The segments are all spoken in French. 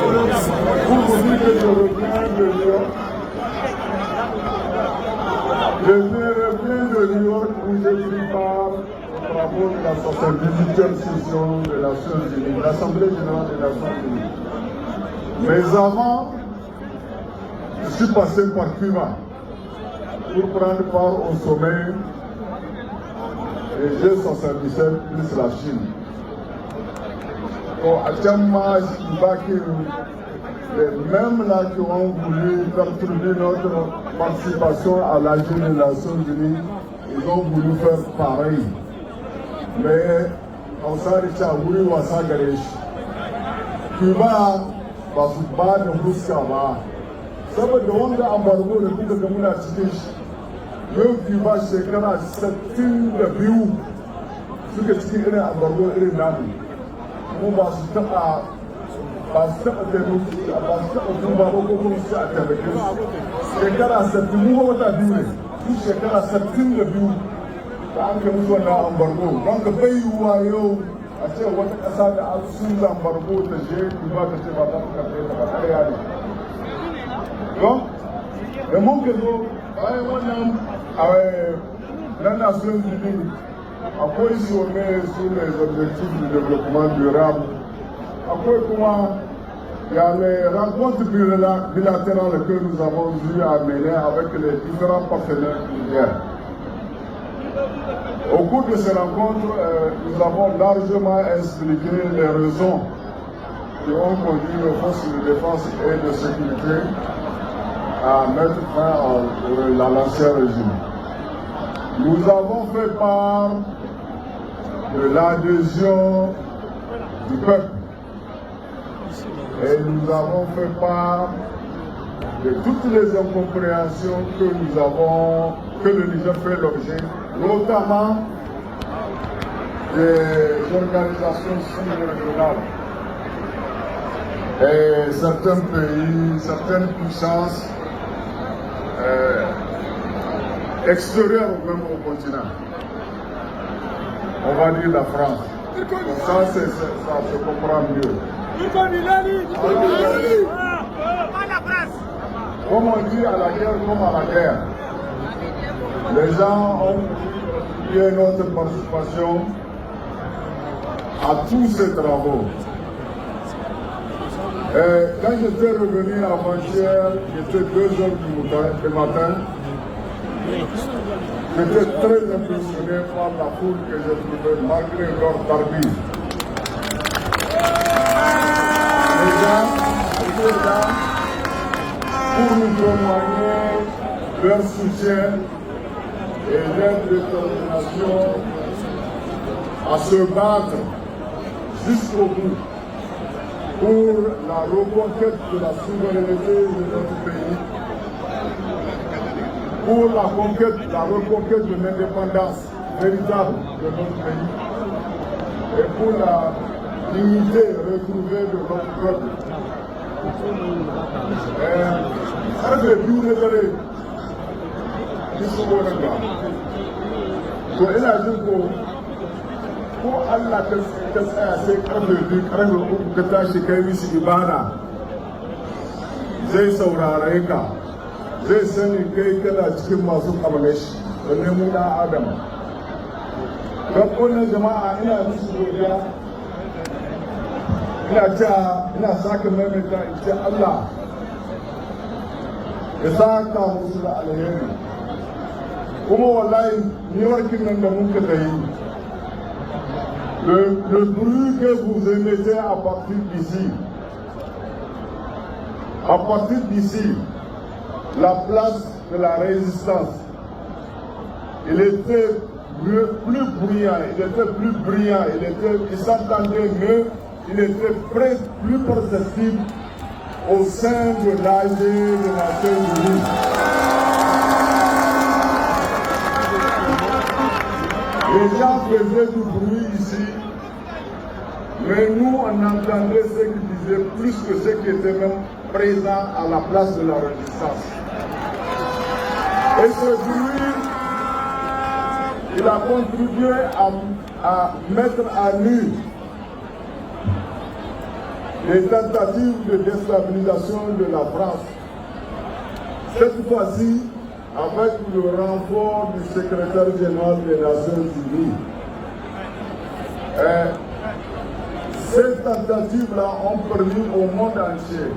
Pour vous dire que je reviens de New York. Je reviens de New York où j'ai pris part aux travaux de la 78e session des Nations Unies, l'Assemblée générale des Nations Unies. Mais avant, je suis passé par Cuba pour prendre part au sommet des G77 plus la Chine. Bon, à Tchama, les mêmes là qui ont voulu perturber notre participation à l'AG des Nations Unies, ils ont voulu faire pareil. Mais on s'est arrêté à Wuri Wasa Garesh. Cuba, ba su ba da fuska ba. Saboda wanda embargo da kuka ga muna cikin shi, yau Cuba shekara 62 suka cikin irin embargo irin namu. Mu ba su taɓa taimaki, ba su taɓa duba ba ko kuma su a taimake su. Shekara 60 mu wata biyu ne, su shekara 62 da an kai musu wannan embargo. Don ka bai yiwuwa yau a ce wata ƙasa da an sun embargo ta je Cuba ta ce ba za ta karɓe ta ba ƙarya ne. Don da mun ka zo bayan wannan na Nations Unies akwai sommet sur les objectifs du développement durable. Akwai kuma il y a les rencontres bilatérales que nous avons eu à mener avec les différents partenaires mondiaux. Au cours de ces rencontres, nous avons largement expliqué les raisons qui ont conduit nos forces de défense et de sécurité à mettre fin à l'ancien régime. Nous avons fait part de l'adhésion du peuple et nous avons fait part de toutes les incompréhensions que le Niger fait l'objet, notamment des organisations sous-régionales. Et certains pays, certaines puissances extérieures même au continent. On va dire la France. Ça se comprend mieux. Comme on dit à la guerre comme à la guerre, les gens ont eu notre participation à tous ces travaux. Et quand j'étais revenu avant-hier, j'étais 2h du matin, j'étais très impressionné par la foule que j'ai trouvée malgré leur barbie. Les gens étaient là pour nous témoigner leur soutien et leur détermination à se battre jusqu'au bout pour la reconquête de la souveraineté de notre pays, pour la reconquête de l'indépendance véritable de notre pays et pour la dignité retrouvée de notre peuple. Ko Allah ta tsaya sai karfe biyu karfe uku ka tashi kai mishi ibada zai saurare ka zai sani kai kana cikin masu kamalashi wani mu da adam don wannan jama'a ina musu godiya ina saka maimaita in ce Allah ya saka musu da alheri kuma wallahi ni warkin nan da muka da yi le bruit que vous émettez à partir d'ici, la place de la résistance, il était plus bruyant, il s'entendait mieux, il était plus perceptible au sein de l'AG des Nations Unies. Les gens faisaient du bruit ici, mais nous on entendait ce qu'ils disaient plus que ceux qui étaient même présents à la place de la résistance. Et ce bruit, il a contribué à mettre à nu les tentatives de déstabilisation de la France. Cette fois-ci, avec le renfort du secrétaire général des Nations Unies. Ces tentatives-là ont permis au monde entier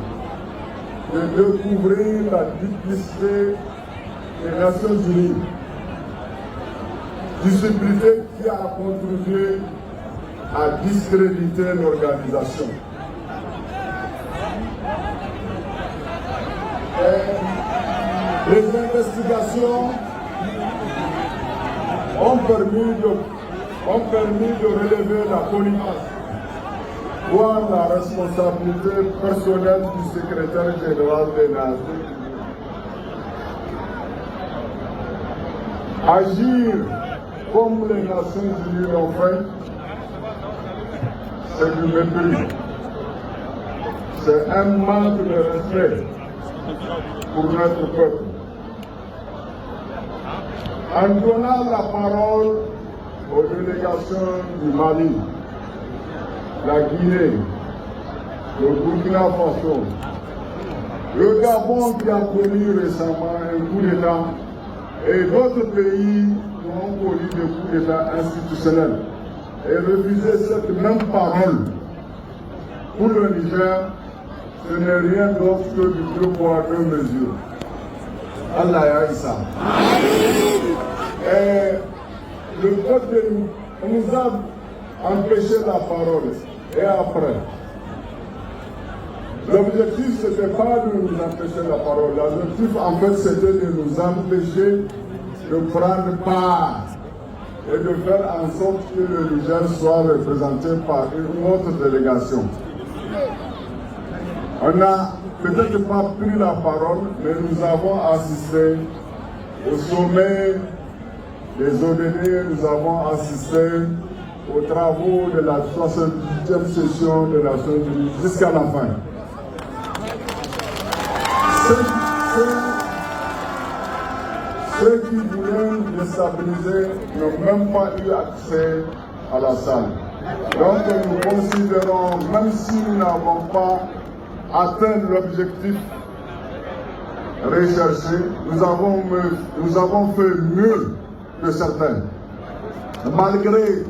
de découvrir la duplicité des Nations Unies. Discipline qui a contribué à discréditer l'organisation. Les investigations ont permis de relever la connivence, voire la responsabilité personnelle du secrétaire général des Nations. Agir comme les Nations Unies l'ont fait, c'est du mépris. C'est un manque de respect pour notre peuple. En donnant la parole aux délégations du Mali, la Guinée, le Burkina Faso, le Gabon qui a connu récemment un coup d'État et d'autres pays qui ont connu des coups d'État institutionnels et refuser cette même parole pour le Niger, ce n'est rien d'autre que du 2 poids 2 mesures. Allah ya Issa. Et le peuple nous a empêché la parole. Et après, l'objectif, ce n'était pas de nous empêcher la parole. L'objectif, en fait, c'était de nous empêcher de prendre part et de faire en sorte que le Niger soit représenté par une autre délégation. On n'a peut-être pas pris la parole, mais nous avons assisté au sommet des ODD, nous avons assisté aux travaux de la 68e session des Nations Unies jusqu'à la fin. Ceux qui voulaient déstabiliser n'ont même pas eu accès à la salle. Donc nous considérons, même si nous n'avons pas atteint l'objectif recherché, nous avons fait mieux que certains. Malgré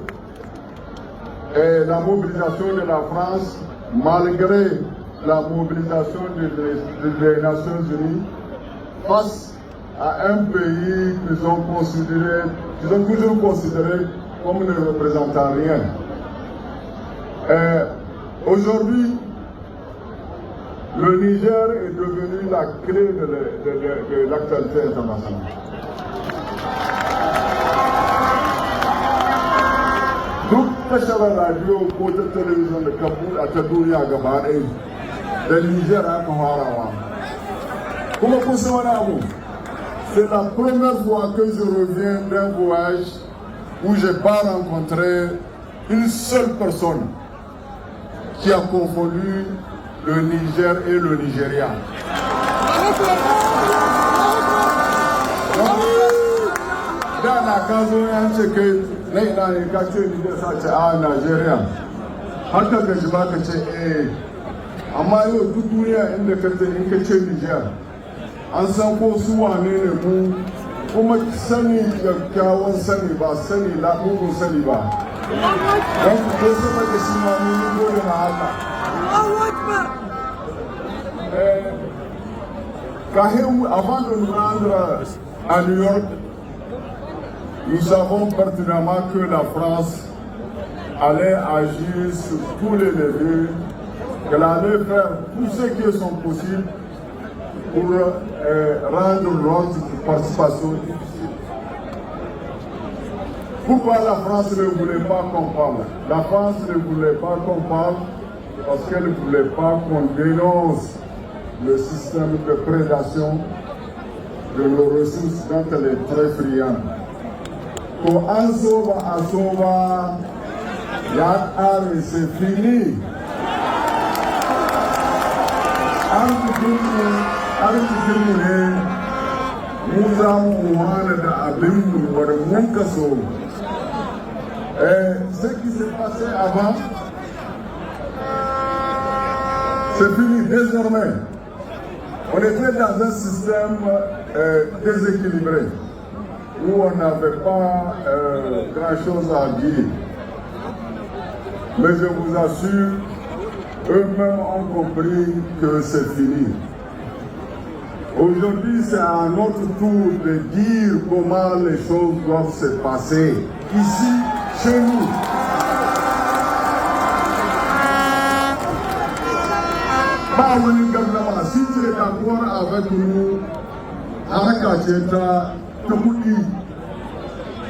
la mobilisation de la France, malgré la mobilisation des Nations Unies, face à un pays qu'ils ont toujours considéré comme ne représentant rien. Aujourd'hui, le Niger est devenu la clé de l'actualité internationale. Duk tashar radio ko ta talabijin da ka buɗa ta duniya gaba ɗaya da Niger aka farawa. Kuma kun san wani abu, c'est la première fois que je reviens d'un voyage où je n'ai pas rencontré une seule personne qui a confondu le Niger et le Nigeria. Da na ka zo yan ce kai na ina ne ka ce Niger sa ce a Nigeria. Har ka gaji ba ka ce amma yau duk duniya inda ka ce in ka ce Niger an san ko su wane ne mu kuma sani kyakkyawan sani ba sani mugun sani ba. Don ku ko sama da shi ma mun gode na Allah. Avant de nous rendre à New York, nous savons pertinemment que la France allait agir sur tous les leviers, qu'elle allait faire tout ce qui est son possible pour rendre notre participation difficile. Pourquoi la France ne voulait pas qu'on parle? La France ne voulait pas qu'on parle parce qu'elle ne voulait pas qu'on dénonce le système de prédation de nos ressources dont elle est très friande. Pour Ansoba, c'est fini. Nous avons ce qui s'est passé avant, C'est fini désormais. On était dans un système déséquilibré, où on n'avait pas grand-chose à dire. Mais je vous assure, eux-mêmes ont compris que c'est fini. Aujourd'hui, c'est à notre tour de dire comment les choses doivent se passer, ici, chez nous. Si tu es d'accord avec nous, haraka ce ta kuɗi,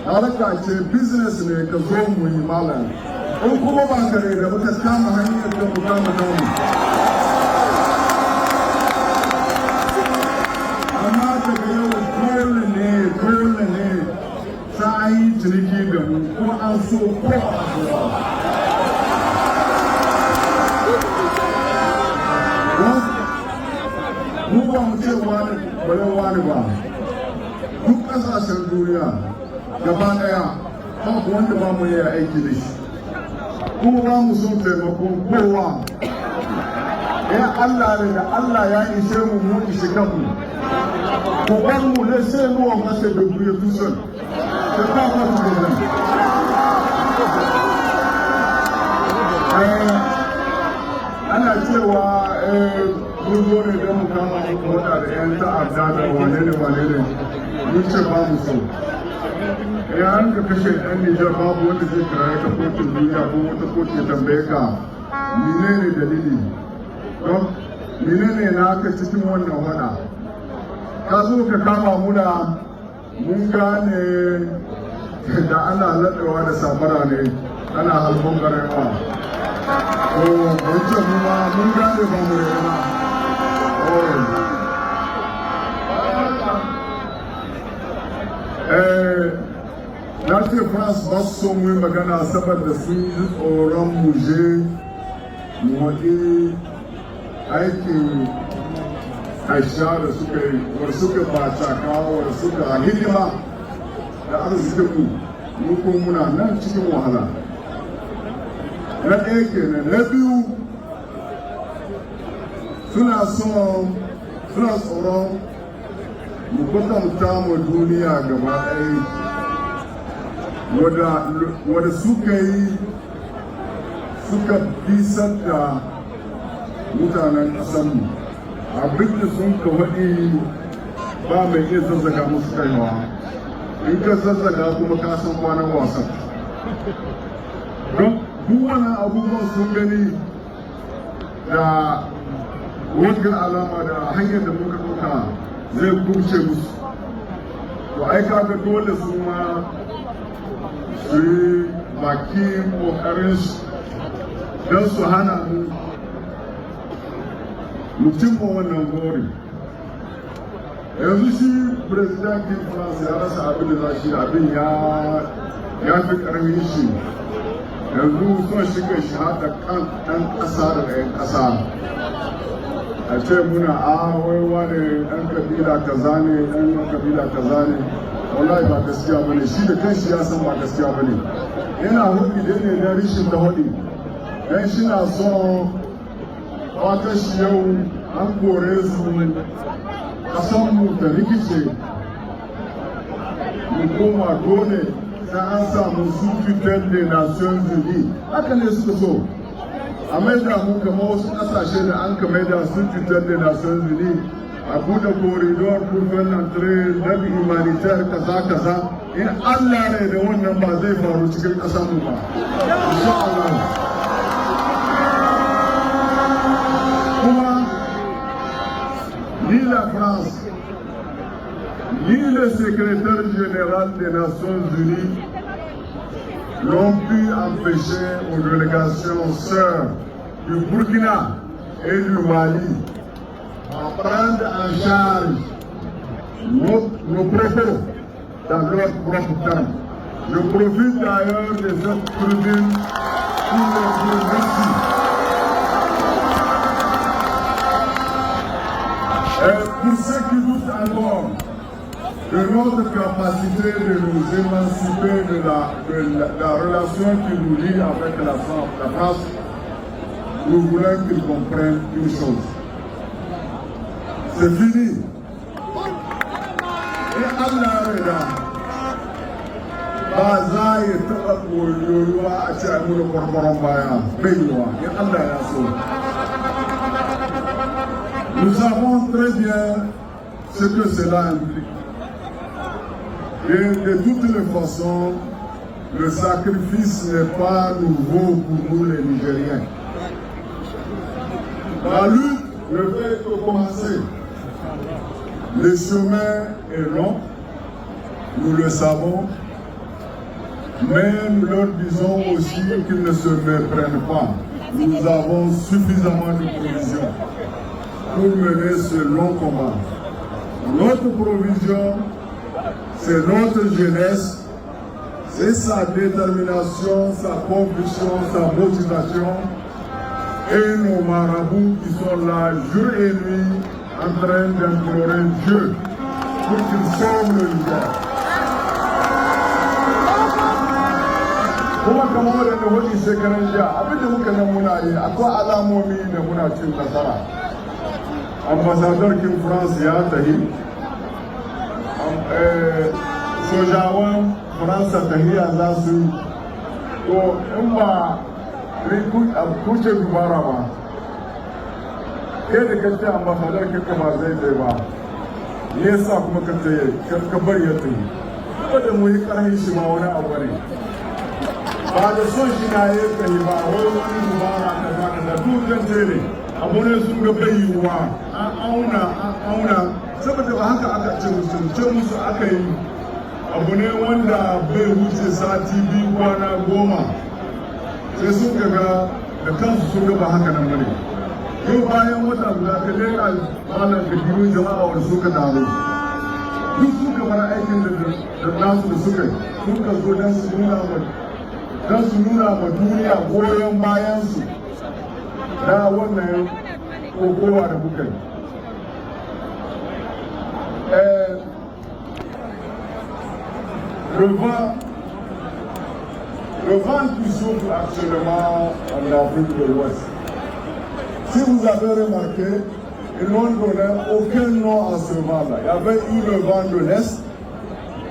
haraka ce business ne ka zo mu yi malam. In kuma ba kare da muka kama hanyar da mu kama namu. Amma daga yau dole ne ta yi ciniki da mu ko an so ko ba a so ba. Mu ba mu ce wani wani ba, duk ƙasashen duniya gaba ɗaya babu wanda ba mu yi aiki da shi, kuma ba mu son taimakon kowa. Ya Allah ne da Allah ya ishe mu ishe kanmu, ko bar mu ne sai ruwa masa da buye tuson, ta kafa su da nan. Ana cewa mun zo ne don mu kama muku wada da 'yan ta'adda da wane ne mun ce ba mu so. An ka kashe 'yan Nijar babu wanda zai kira ka kotun duniya ko wata kotu ya tambaye ka menene dalili. Don menene na aka cikin wannan wada. Ka zo ka kama muna mun gane da ana laɗewa da sabara ne ana halbon garewa. Wancan kuma mun gane ba mu yana. Na ce France ba su son mu magana saboda sun yi tsoron mu je mu waɗi aikin aisha da suka yi, wadda suka bacaka, wadda suka hidima da arzikinmu, mu kuma muna nan cikin wahala. Na ɗaya kenan. Na biyu, suna tsoron mu kwatanta ma duniya gaba ɗaya wadda suka bisar da mutanen ƙasanmu. Abin da sun ka faɗi ba mai iya zazzaga musu kaiwa, in ka zazzaga kuma ka san kwanan wasan. Duk wannan abubuwan sun gani da wajen alama da hanyar da muka ɗauka zai kubce musu. To ai kaga dole su ma su yi bakin ƙoƙarin don su hana mu cimma wannan gori. Yanzu shi Firizidantin France ya rasa abin da za shi, abin ya fi ƙarfin shi. Yanzu son shiga shi haɗa kan ɗan ƙasa da ɗayan ƙasa. A ce muna wai wane ɗan kabila kaza ne, ɗan kabila kaza ne. Wallahi ba gaskiya ba ne, shi da kanshi ya san ba gaskiya ba ne. Yana hudu da ne na rishin da hudu. Dan shi na son wata shi yau an kore su ƙasanmu da rikice. Mu koma dole sai an samu fitar da Nations Unies. Haka ne suka so. A maida mu kama wasu ƙasashe da an ka maida sun fitar da Nations Unies. A buɗe koridor kurfin lantarki na humanitaire kaza. In Allah ne da wannan ba zai faru cikin ƙasarmu ba. Insha Allah. Kuma ni la France, ni le secrétaire général des Nations Unies n'ont pu empêcher aux délégations sœurs du Burkina et du Mali à prendre en charge nos propos dans leur propre temps. Je profite d'ailleurs de cette tribune pour leur dire merci. Et pour ceux qui doutent encore de notre capacité de nous émanciper de la relation qui nous lie avec la France, nous voulons qu'ils comprennent une chose. C'est fini. Et Allah regarde. Nous savons très bien ce que cela implique. Et de toutes les façons, le sacrifice n'est pas nouveau pour nous les Nigériens. La lutte ne fait que commencer. Le chemin est long, nous le savons, mais nous leur disons aussi qu'ils ne se méprennent pas. Nous avons suffisamment de provisions pour mener ce long combat. Notre provision, c'est notre jeunesse, c'est sa détermination, sa conviction, sa motivation, et nos marabouts qui sont là jour et nuit en train d'implorer Dieu pour qu'il sauve le Niger. Kuma kamar wadanda wani shekaran jiya abinda muka nan muna yi akwai alamomi da muna cin nasara. Ambassador kin France ya tahi, sojawan France tahiya za su yi, to in ba kuce dubara ba, kai da kace ambassador kinka ba zai zai ba, me yasa kuma ka bari ya tahi? Saboda mu yi karhin shi ma wani abu ne. Ba da son shi na yi tsaye ba, wai wani dubara da ba da dukkan tele abu ne sun ga bai yiwuwa an auna saboda ba haka aka ce musu aka yi abu ne wanda bai wuce sati biyu kwana 10 sai sun ga da kansu sun ga ba haka nan bane. Yau bayan wata guda ka lera malam da gidan jama'a wanda suka dawo duk suka bar aikin da nasu da suka yi suka zo don su nuna ma duniya goyon bayansu na wannan kokowa da muka yi. Le vent qui souffle actuellement en Afrique de l'Ouest, si vous avez remarqué, ils n'ont donné aucun nom à ce vent-là. Il y avait eu le vent de l'Est,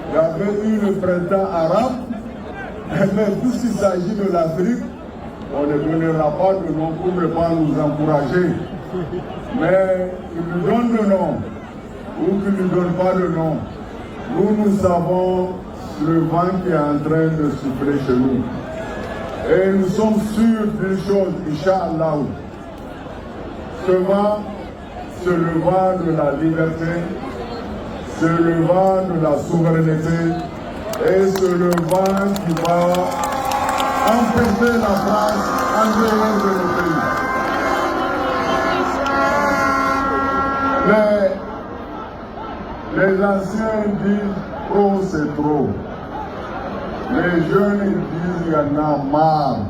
il y avait eu le printemps arabe, mais puisqu'il s'agit de l'Afrique, on ne donnera pas de nom pour ne pas nous encourager. Mais qu'ils nous donnent le nom ou qu'ils ne nous donnent pas le nom, nous savons le vent qui est en train de souffler chez nous. Et nous sommes sûrs d'une chose, Inch'Allah. Ce vent, c'est le vent de la liberté, c'est le vent de la souveraineté, et c'est le vent qui va empêcher la France en dehors de nos pays. Les anciens disent trop c'est trop. Les jeunes ils disent il y en a marre.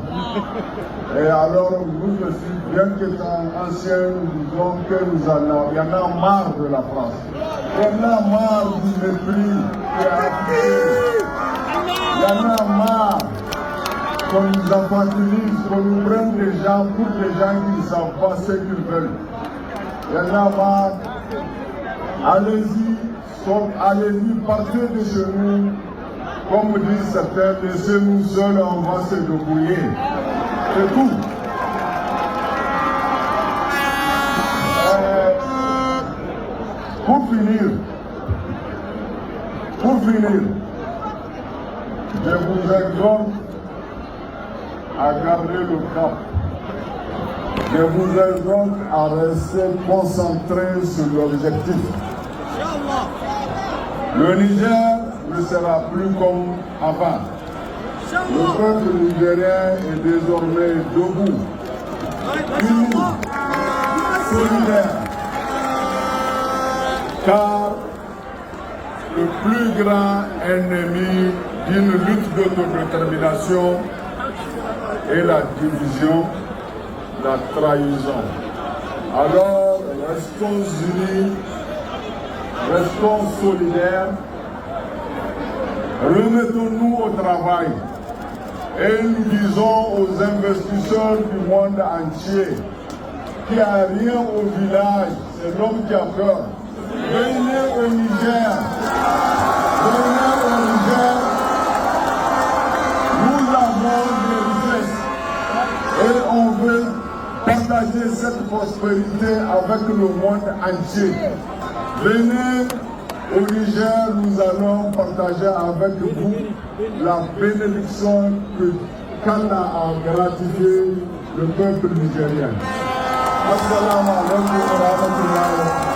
Et alors nous aussi, bien qu'étant anciens, nous disons que il y en a marre de la France. Il y en a marre du mépris qui est appliqué. Il y en a marre qu'on nous infantilise, qu'on nous prenne des gens pour des gens qui ne savent pas ce qu'ils veulent. Il y en a marre. Allez-y, partez de chez nous. Comme disent certains, laissez-nous seuls, on va se débrouiller. C'est tout. Pour finir, je vous exhorte à garder le cap. Je vous exhorte à rester concentré sur l'objectif. Le Niger ne sera plus comme avant. Le peuple nigérien est désormais debout, uni, solidaire, car le plus grand ennemi d'une lutte d'autodétermination est la division, la trahison. Alors, restons unis, restons solidaires, remettons-nous au travail Et nous disons aux investisseurs du monde entier qu'il n'y a rien au village, c'est l'homme qui a peur. Venez au Niger. Venez au Niger. Nous avons des richesses et on veut partager cette prospérité avec le monde entier. Venez au Niger, nous allons partager avec vous la bénédiction que qu'Allah a gratifié le peuple nigérien. Assalamu alaikum wa rahmatullahi wa barakatuh.